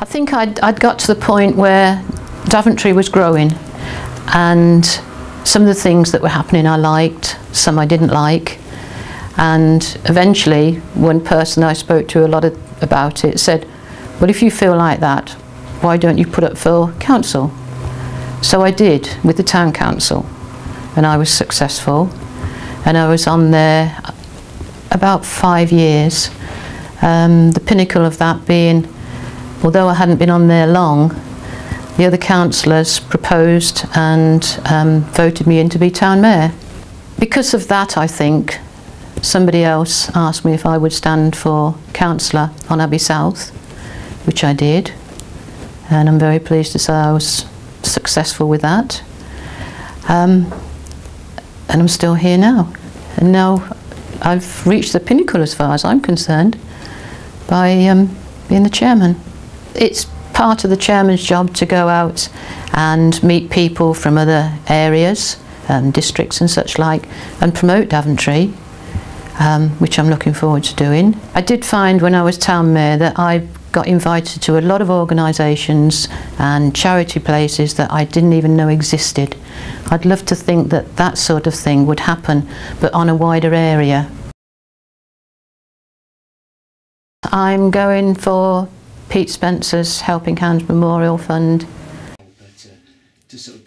I think I'd got to the point where Daventry was growing, and some of the things that were happening I liked, some I didn't like, and eventually one person I spoke to a lot about it said, well, if you feel like that, why don't you put up for council? So I did with the town council, and I was successful, and I was on there about 5 years. The pinnacle of that being, although I hadn't been on there long, the other councillors proposed and voted me in to be town mayor. Because of that, I think, somebody else asked me if I would stand for councillor on Abbey South, which I did, and I'm very pleased to say I was successful with that. And I'm still here now. And now I've reached the pinnacle as far as I'm concerned by being the chairman. It's part of the chairman's job to go out and meet people from other areas, districts and such like, and promote Daventry, which I'm looking forward to doing. I did find when I was town mayor that I got invited to a lot of organisations and charity places that I didn't even know existed. I'd love to think that that sort of thing would happen, but on a wider area. I'm going for Pete Spencer's Helping Hands Memorial Fund.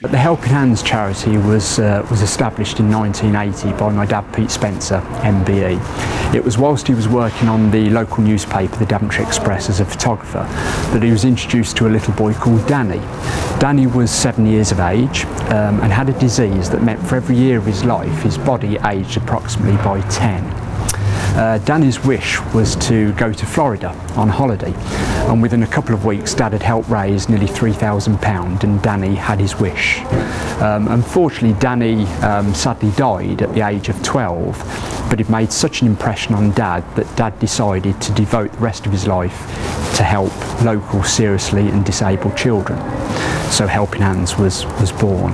The Helping Hands charity was established in 1980 by my dad, Pete Spencer, MBE. It was whilst he was working on the local newspaper, the Daventry Express, as a photographer, that he was introduced to a little boy called Danny. Danny was 7 years of age and had a disease that meant for every year of his life, his body aged approximately by 10. Danny's wish was to go to Florida on holiday, and within a couple of weeks Dad had helped raise nearly £3,000 and Danny had his wish. Unfortunately, Danny sadly died at the age of 12, but it made such an impression on Dad that Dad decided to devote the rest of his life to help local seriously and disabled children. So Helping Hands was born.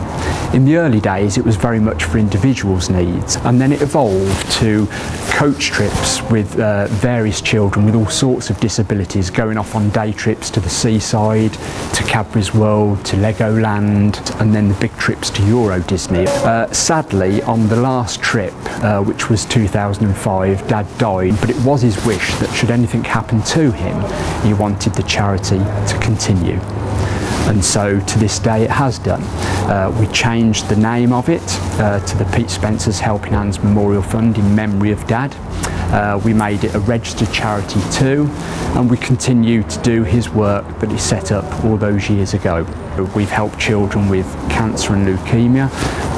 In the early days it was very much for individuals' needs, and then it evolved to coach trips with various children with all sorts of disabilities, going off on day trips to the seaside, to Cadbury's World, to Legoland, and then the big trips to Euro Disney. Sadly, on the last trip, which was 2005, Dad died, but it was his wish that should anything happen to him, he wanted the charity to continue. And so to this day it has done. We changed the name of it to the Pete Spencer's Helping Hands Memorial Fund in memory of Dad. We made it a registered charity too, and we continue to do his work that he set up all those years ago. We've helped children with cancer and leukemia,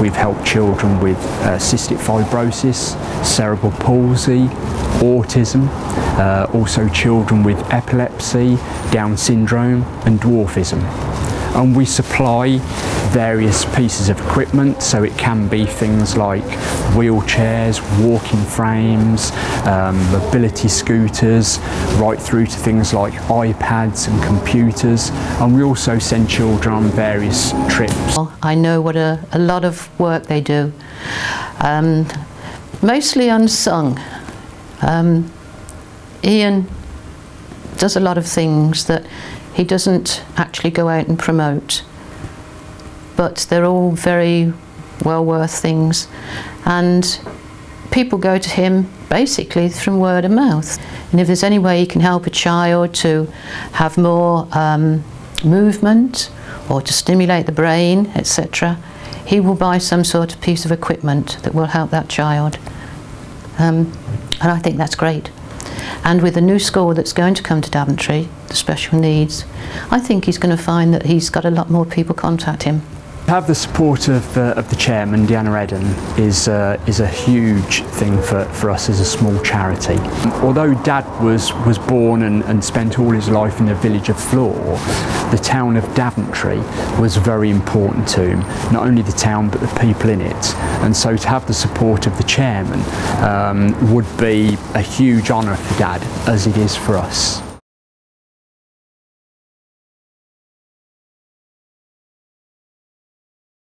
we've helped children with cystic fibrosis, cerebral palsy, autism, also children with epilepsy, Down syndrome and dwarfism. And we supply various pieces of equipment, so it can be things like wheelchairs, walking frames, mobility scooters, right through to things like iPads and computers, and we also send children on various trips. I know what a lot of work they do, mostly unsung. Ian does a lot of things that he doesn't actually go out and promote, but they're all very well worth things, and people go to him basically from word of mouth. And if there's any way he can help a child to have more movement or to stimulate the brain, etc., he will buy some sort of piece of equipment that will help that child, and I think that's great. And with the new school that's going to come to Daventry, the special needs, I think he's going to find that he's got a lot more people contact him. To have the support of the chairman, Deanna Eddon, is a huge thing for us as a small charity. Although Dad was born and spent all his life in the village of Cllr, the town of Daventry was very important to him. Not only the town but the people in it. And so to have the support of the chairman would be a huge honour for Dad, as it is for us.